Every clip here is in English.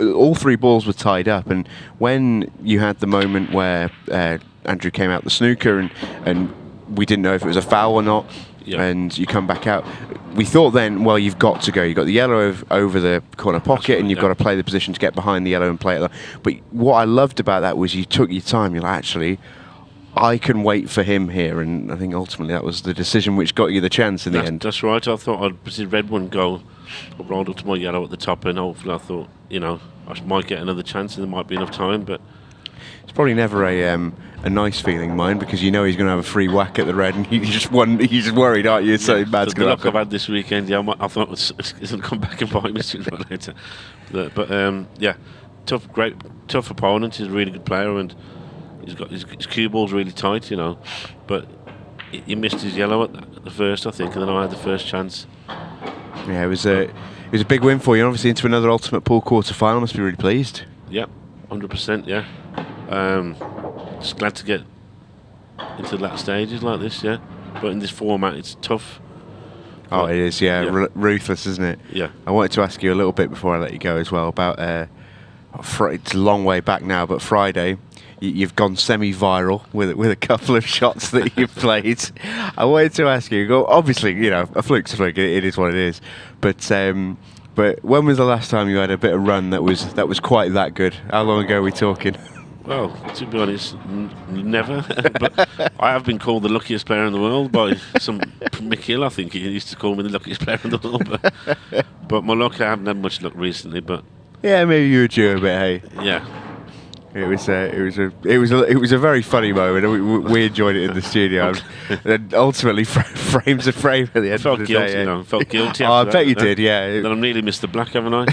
all three balls were tied up, and when you had the moment where Andrew came out the snooker and we didn't know if it was a foul or not, and you come back out, we thought then, well, you've got to go. You've got the yellow over the corner pocket, and you've got to play the position to get behind the yellow and play it. But what I loved about that was you took your time. You're like, actually, I can wait for him here, and I think ultimately that was the decision which got you the chance in the end. That's right. I thought I'd see red one go. I rolled up to my yellow at the top, and hopefully I thought, I might get another chance, and there might be enough time. But it's probably never a nice feeling, mine, because you know he's going to have a free whack at the red, and you're just worried, aren't you? So bad's going to happen. The luck I've had this weekend, I thought it's going to come back and bite me sooner or later. But tough opponent. He's a really good player, and he's got his cue ball's really tight, But he missed his yellow at the first, I think, and then I had the first chance. Yeah, it was a big win for you. Obviously, into another Ultimate Pool quarter final. Must be really pleased. Yep, 100%. Yeah, just glad to get into the latter stages like this. Yeah, but in this format, it's tough. Oh, it is. Yeah, ruthless, isn't it? Yeah. I wanted to ask you a little bit before I let you go as well about. It's a long way back now, but Friday. You've gone semi-viral with a couple of shots that you've played. I wanted to ask you. Obviously, a fluke's a fluke. It is what it is. But when was the last time you had a bit of run that was quite that good? How long ago are we talking? Well, to be honest, never. But I have been called the luckiest player in the world by some Mick Hill. I think he used to call me the luckiest player in the world. But my luck, I haven't had much luck recently. But yeah, maybe you were due a bit. Hey. Yeah. It was a very funny moment. We enjoyed it in the studio, and ultimately frames a frame at the end of the day. I felt guilty. I bet you did. Yeah. Then I've nearly missed the black, haven't I?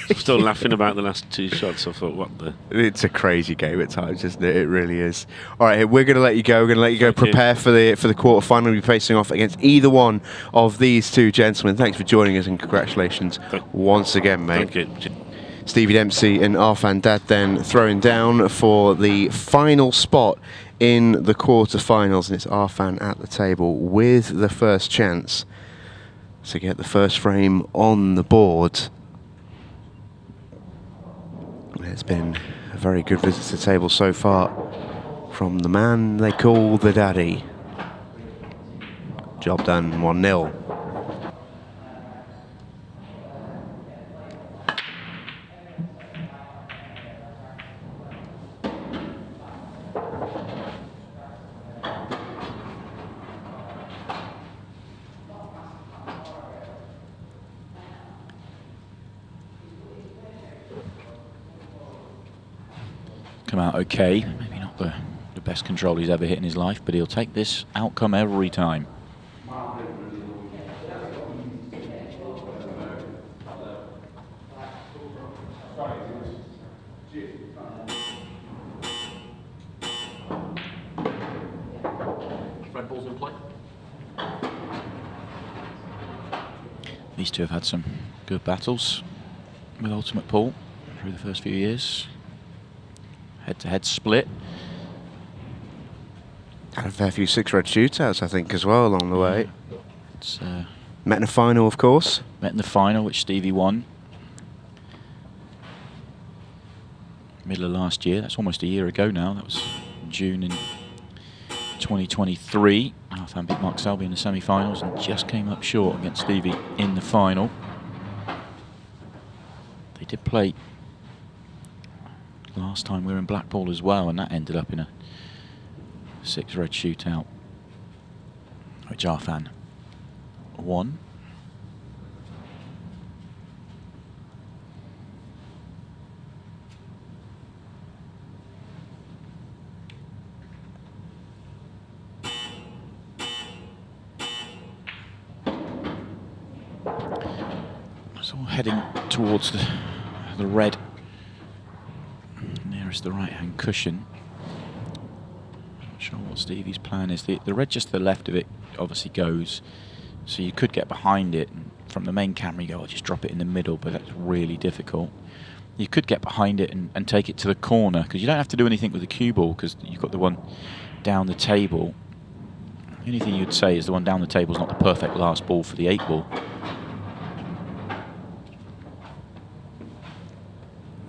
I'm still laughing about the last two shots. I thought, what the? It's a crazy game at times, isn't it? It really is. All right, we're going to let you go. We're going to let you go. Prepare for the quarter final. We'll be facing off against either one of these two gentlemen. Thanks for joining us, and congratulations once again, mate. Thank you. Stevie Dempsey and Arfan Dad then throwing down for the final spot in the quarter-finals, and it's Arfan at the table with the first chance to get the first frame on the board. It's been a very good visit to the table so far from the man they call the Daddy. Job done, 1-0. Come out okay. Maybe not the best control he's ever hit in his life, but he'll take this outcome every time. Red ball's in play. These two have had some good battles with Ultimate Pool through the first few years. Head-to-head split. Had a fair few 6-red shootouts, I think, as well along the way. It's met in a final, of course. Met in the final, which Stevie won. Middle of last year. That's almost a year ago now. That was June in 2023. Arfan beat Mark Selby in the semi-finals and just came up short against Stevie in the final. They did play last time we were in Blackpool as well, and that ended up in a 6-red shootout, which Arfan won. So heading towards the red nearest the right-hand cushion. Not sure what Stevie's plan is. The red just to the left of it obviously goes, so you could get behind it. And from the main camera you go, I'll just drop it in the middle, but that's really difficult. You could get behind it and take it to the corner, because you don't have to do anything with the cue ball, because you've got the one down the table. The only thing you'd say is the one down the table is not the perfect last ball for the 8 ball.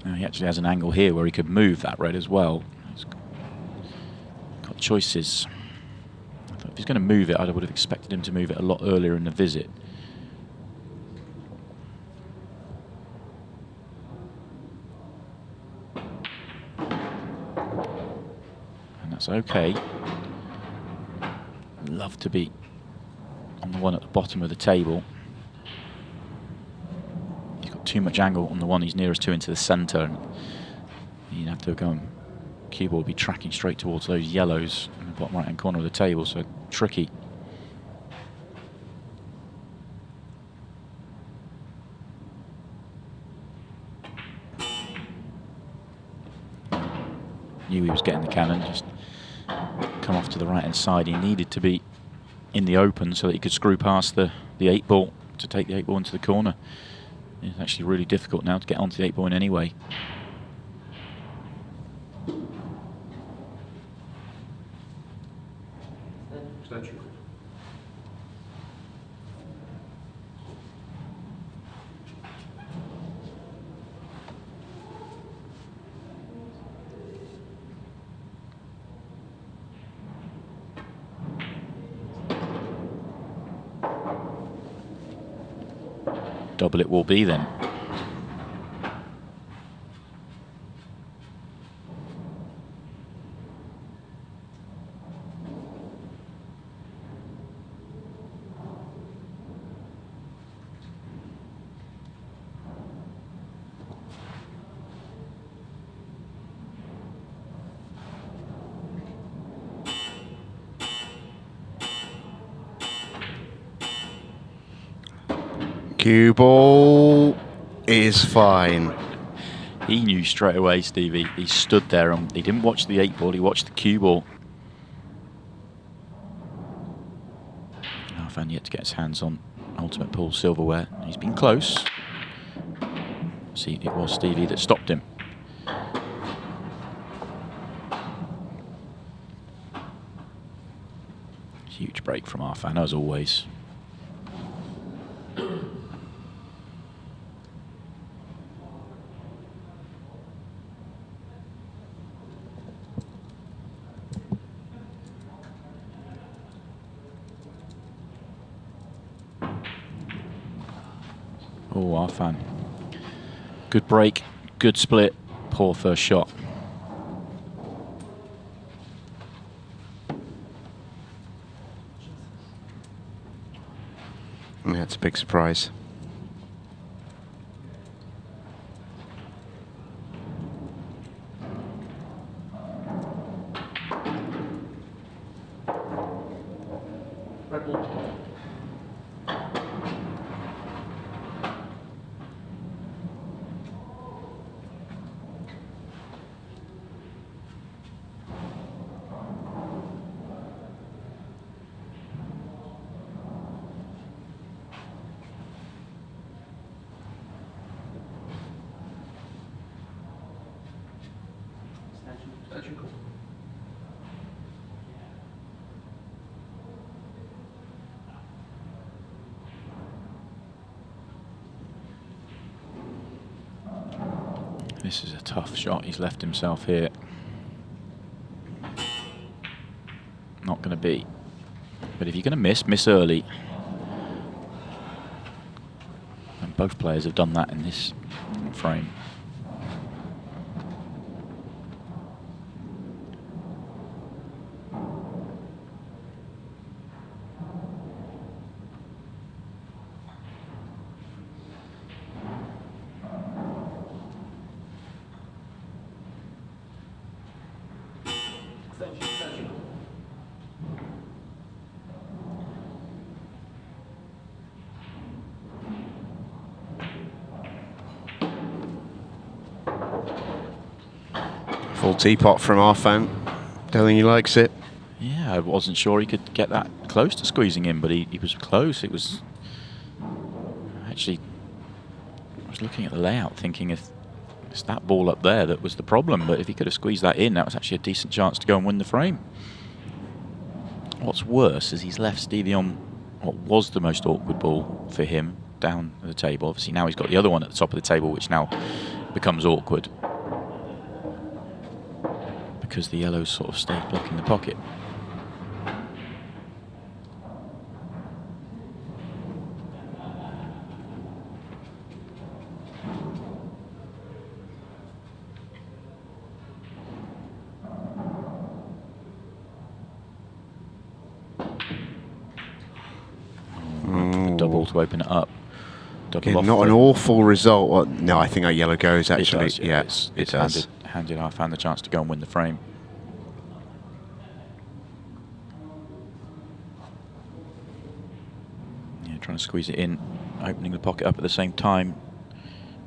Now he actually has an angle here where he could move that red as well. He's got choices. I thought if he's going to move it, I would have expected him to move it a lot earlier in the visit. And that's okay. Love to be on the one at the bottom of the table. He's got too much angle on the one he's nearest to into the centre, and you'd have to go and cue ball will be tracking straight towards those yellows in the bottom right hand corner of the table, so tricky. Knew he was getting the cannon, just come off to the right hand side. He needed to be in the open so that he could screw past the 8-ball to take the 8-ball into the corner. It's actually really difficult now to get onto the 8-ball in any way. Extension. Double it will be then. Cue ball is fine. He knew straight away, Stevie. He stood there and he didn't watch the 8-ball, he watched the cue ball. Arfan yet to get his hands on ultimate pool silverware. He's been close. See, it was Stevie that stopped him. Huge break from Arfan, as always. Oh, Arfan. Good break, good split, poor first shot. That's a big surprise. Red ball. Extension call. This is a tough shot. He's left himself here. Not going to be. But if you're going to miss early. And both players have done that in this frame. Extension. Full teapot from Arfan. Don't think he likes it. Yeah, I wasn't sure he could get that close to squeezing in, but he was close. It was actually, I was looking at the layout thinking if it's that ball up there that was the problem, but if he could have squeezed that in, that was actually a decent chance to go and win the frame. What's worse is he's left Stevie on what was the most awkward ball for him down at the table. Obviously now he's got the other one at the top of the table, which now becomes awkward because the yellows sort of stay blocking the pocket. Double to open it up. Again, not an awful result. Well, no, I think our yellow goes actually. It does, yeah, it does. Handed Arfan the chance to go and win the frame. Yeah, trying to squeeze it in, opening the pocket up at the same time.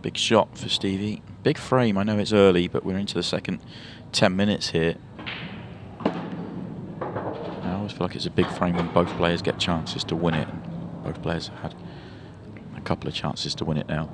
Big shot for Stevie. Big frame. I know it's early, but we're into the second 10 minutes here. I always feel like it's a big frame when both players get chances to win it. Both players have had a couple of chances to win it now.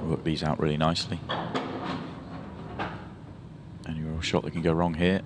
Work these out really nicely. Any real shot that can go wrong here.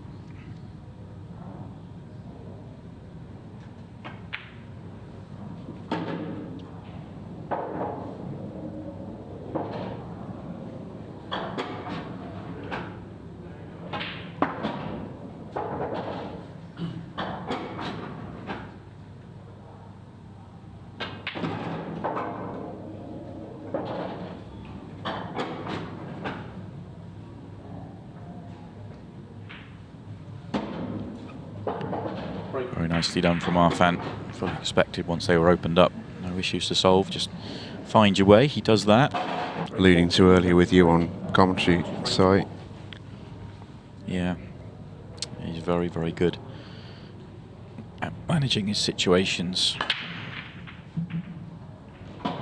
Very nicely done from Arfan. Fully expected once they were opened up. No issues to solve, just find your way. He does that. Alluding to earlier with you on commentary site. Yeah, he's very, very good at managing his situations. Well,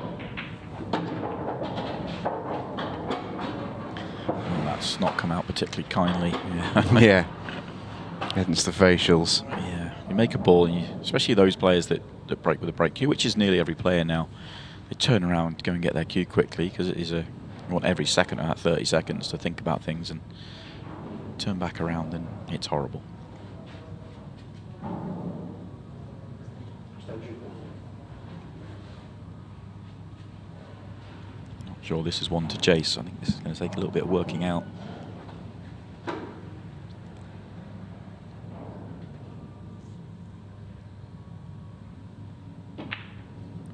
that's not come out particularly kindly. Yeah. Yeah. Hence the facials. Yeah, you make a ball, and especially those players that break with a break cue, which is nearly every player now. They turn around, go and get their cue quickly because it is you want every second of that 30 seconds to think about things and turn back around, and it's horrible. Not sure this is one to chase. I think this is going to take a little bit of working out.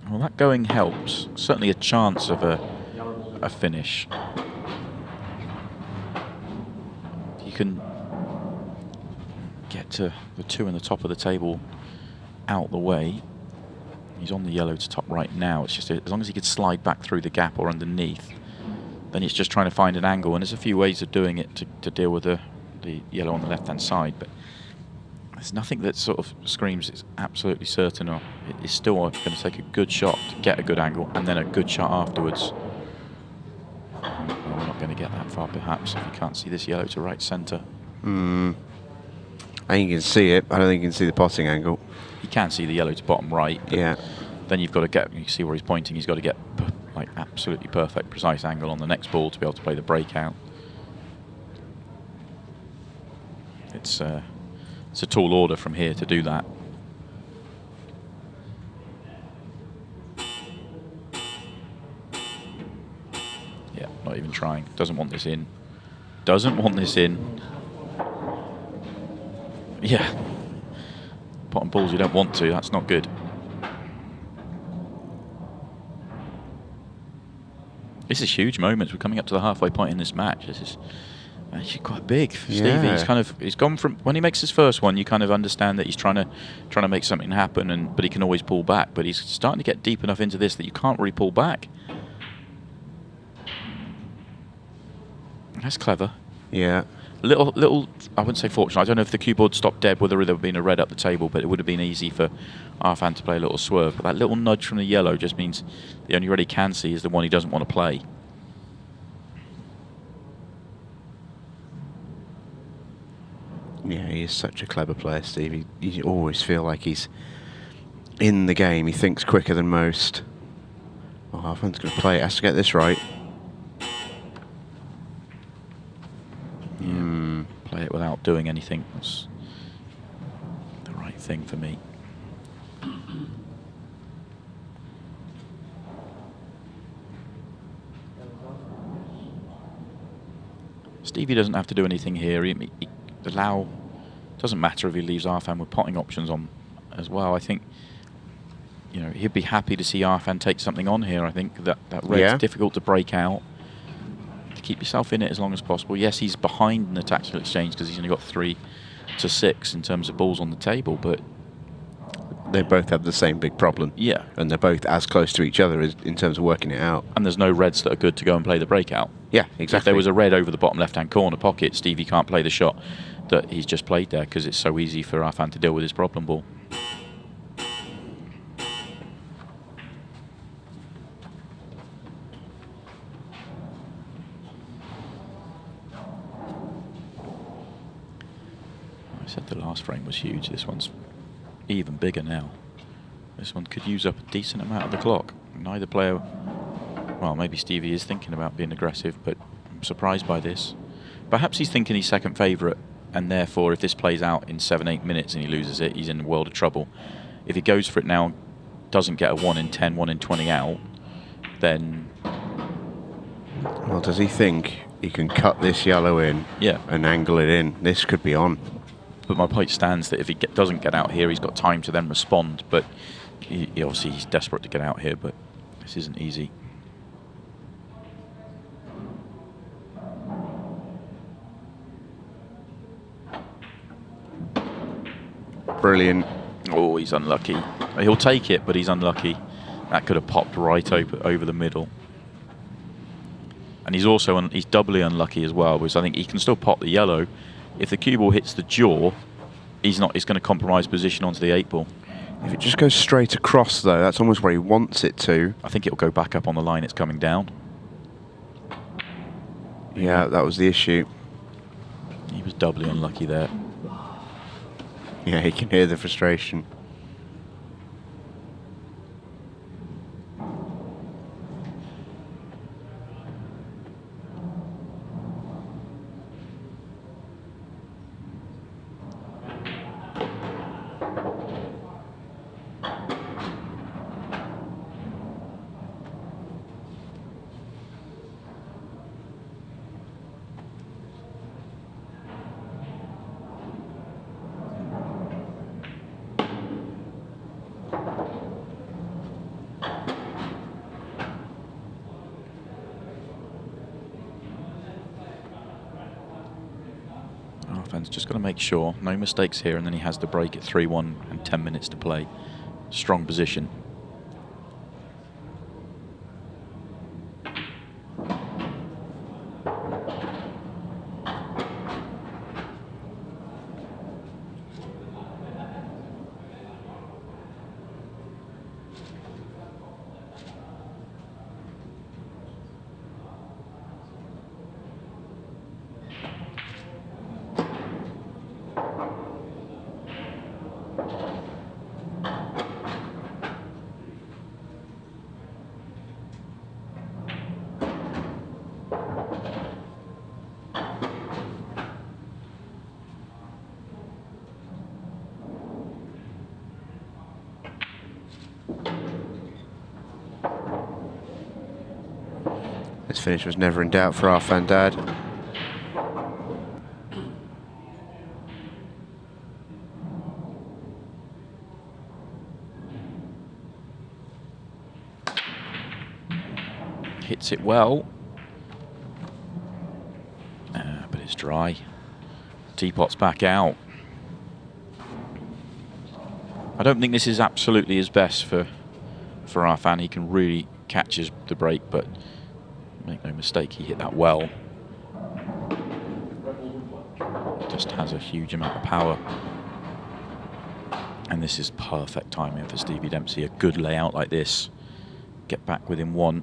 Well, that going helps. Certainly a chance of a finish. You can get to the two in the top of the table out the way. He's on the yellow to top right now. It's just as long as he could slide back through the gap or underneath, then it's just trying to find an angle. And there's a few ways of doing it to deal with the yellow on the left-hand side. But there's nothing that sort of screams it's absolutely certain, or it's still going to take a good shot to get a good angle and then a good shot afterwards. Well, we're not going to get that far perhaps if you can't see this yellow to right centre. I think you can see it. I don't think you can see the potting angle. You can see the yellow to bottom right. Yeah. Then you've got to get, you can see where he's pointing, he's got to get like absolutely perfect, precise angle on the next ball to be able to play the breakout. It's a tall order from here to do that. Yeah, not even trying. Doesn't want this in. Doesn't want this in. Yeah. Bottom balls you don't want to, that's not good. This is huge moments. We're coming up to the halfway point in this match. This is actually quite big for Stevie. He's gone from, when he makes his first one, you kind of understand that he's trying to make something happen, but he can always pull back. But he's starting to get deep enough into this that you can't really pull back. That's clever. Yeah. Little. I wouldn't say fortunate. I don't know if the cue board stopped dead, whether there would have been a red up the table, but it would have been easy for Arfan to play a little swerve. But that little nudge from the yellow just means the only red he can see is the one he doesn't want to play. Yeah, he is such a clever player, Steve. You always feel like he's in the game. He thinks quicker than most. Oh, Arfan's going to play it. Has to get this right. Play it without doing anything. That's the right thing for me. Stevie doesn't have to do anything here. He doesn't matter if he leaves Arfan with potting options on as well. I think he'd be happy to see Arfan take something on here. I think that red's difficult to break out. To keep yourself in it as long as possible. Yes, he's behind in the tactical exchange because he's only got 3 to 6 in terms of balls on the table, but they both have the same big problem. Yeah. And they're both as close to each other as in terms of working it out. And there's no reds that are good to go and play the breakout. Yeah, exactly. If there was a red over the bottom left-hand corner pocket, Stevie can't play the shot that he's just played there because it's so easy for Arfan to deal with his problem ball. I said the last frame was huge. This one's even bigger now. This one could use up a decent amount of the clock. Neither player... Well, maybe Stevie is thinking about being aggressive, but I'm surprised by this. Perhaps he's thinking he's second favourite, and therefore if this plays out in 7-8 minutes and he loses it, he's in a world of trouble. If he goes for it now, doesn't get a 1 in 10, 1 in 20 out, then... Well, does he think he can cut this yellow in and angle it in? This could be on. But my point stands that if he doesn't get out here, he's got time to then respond. But obviously he's desperate to get out here, but this isn't easy. Brilliant. Oh, he's unlucky. He'll take it, but he's unlucky. That could have popped right over the middle. And he's also he's doubly unlucky as well, because I think he can still pop the yellow. If the cue ball hits the jaw, it's going to compromise position onto the 8 ball. If it just goes straight across, though, that's almost where he wants it to. I think it'll go back up on the line it's coming down. Yeah, that was the issue. He was doubly unlucky there. Yeah, he can hear the frustration. Arfan's just got to make sure, no mistakes here, and then he has the break at 3-1 and 10 minutes to play. Strong position. This finish was never in doubt for Arfan Dad. Hits it well. But it's dry. Teapot's back out. I don't think this is absolutely his best for Arfan. He can really catch the break, but make no mistake, he hit that well. just has a huge amount of power. And this is perfect timing for Stevie Dempsey. A good layout like this. Get back within one.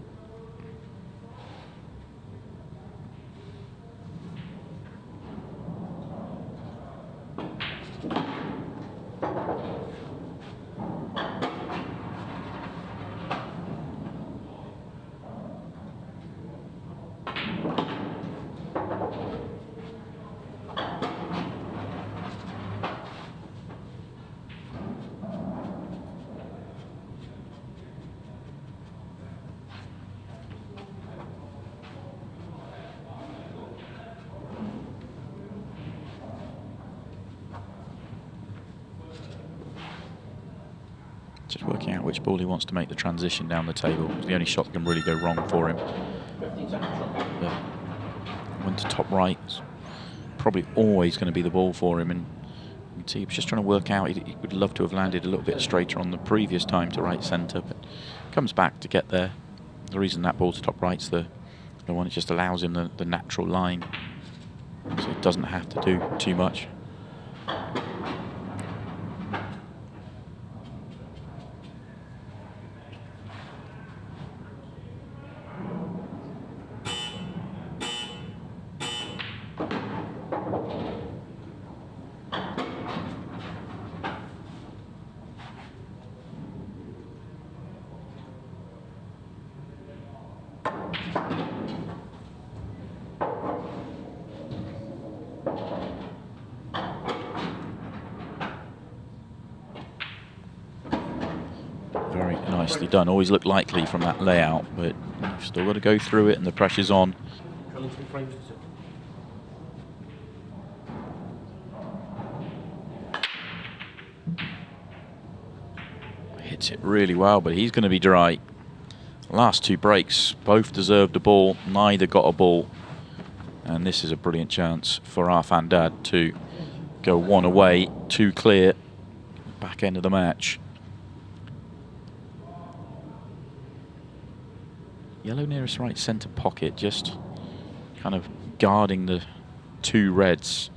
Just working out which ball he wants to make the transition down the table. It's the only shot that can really go wrong for him. 15 seconds shot. But went to top right. It's probably always going to be the ball for him. And you can see he was just trying to work out. He would love to have landed a little bit straighter on the previous time to right centre, but comes back to get there. The reason that ball to top right's the one, it just allows him the natural line, so he doesn't have to do too much. Very nicely done. Always looked likely from that layout, but you've still got to go through it and the pressure's on. Drilling 3 frames to sit. Hits it really well, but he's going to be dry. Last 2 breaks, both deserved a ball, neither got a ball. And this is a brilliant chance for Arfan Dad to go 1 away, 2 clear, back end of the match. Yellow nearest right centre pocket, just kind of guarding the 2 reds.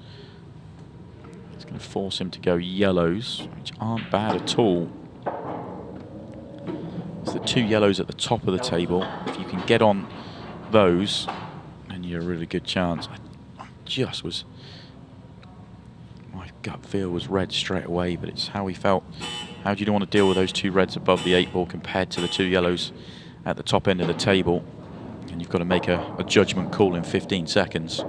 It's going to force him to go yellows, which aren't bad at all. It's the 2 yellows at the top of the table. If you can get on those, then you're a really good chance. My gut feel was red straight away, but it's how he felt. How do you want to deal with those 2 reds above the 8 ball compared to the 2 yellows at the top end of the table? And you've got to make a judgment call in 15 seconds.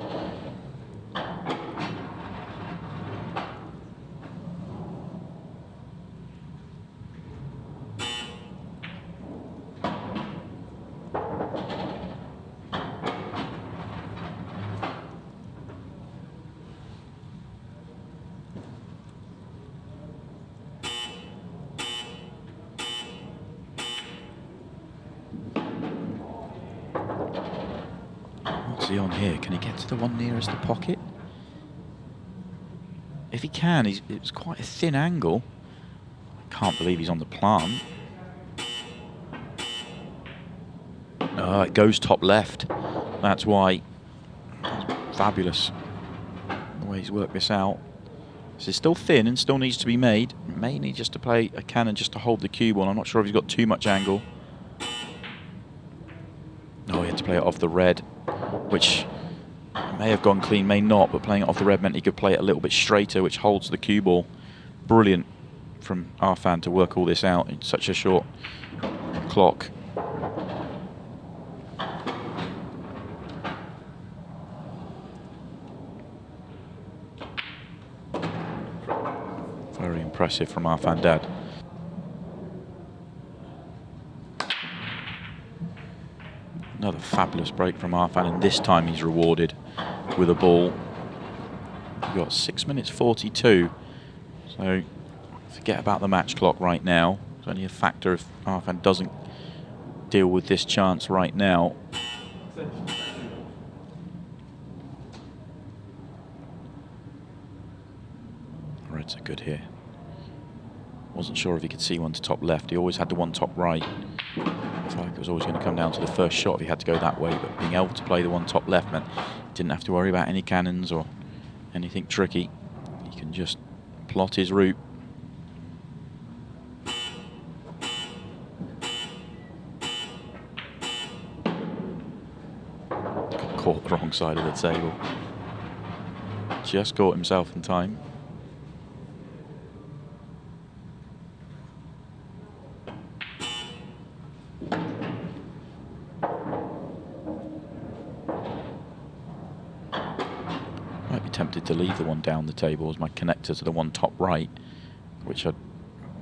What's he on here? Can he get to the one nearest the pocket? If he can, it's quite a thin angle. I can't believe he's on the plant. It goes top left. That's why. Fabulous the way he's worked this out. This is still thin and still needs to be made. May need just to play a cannon just to hold the cue ball. I'm not sure if he's got too much angle. No, he had to play it off the red, which may have gone clean, may not, but playing it off the red meant he could play it a little bit straighter, which holds the cue ball. Brilliant from Arfan to work all this out in such a short clock. Very impressive from Arfan Dad. Another fabulous break from Arfan, and this time he's rewarded with a ball. We've got 6 minutes 42, so forget about the match clock right now. It's only a factor if Arfan doesn't deal with this chance right now. Reds are good here. Wasn't sure if he could see one to top left. He always had the one top right. I felt like it was always going to come down to the first shot if he had to go that way, but being able to play the one top left meant he didn't have to worry about any cannons or anything tricky, he can just plot his route. Caught the wrong side of the table. Just caught himself in time. Might be tempted to leave the one down the table as my connector to the one top right, which I'd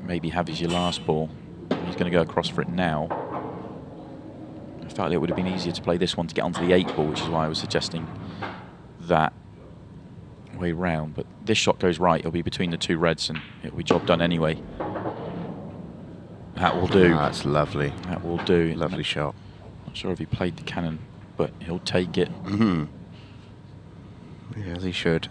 maybe have as your last ball. He's going to go across for it now. I felt it would have been easier to play this one to get onto the 8 ball, which is why I was suggesting that way round. But this shot goes right, it'll be between the 2 reds and it'll be job done anyway. That will do. Oh, that's lovely. That will do. Lovely shot. Not sure if he played the cannon, but he'll take it. Mm-hmm. Yeah, as he should.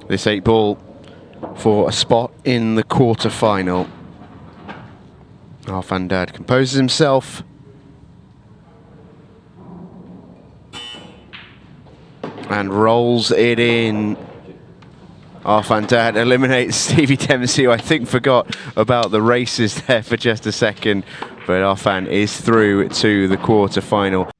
This 8 ball for a spot in the quarter-final. Arfan composes himself. And rolls it in. Arfan eliminates Stevie Dempsey, who I think forgot about the races there for just a second. But Arfan is through to the quarter-final.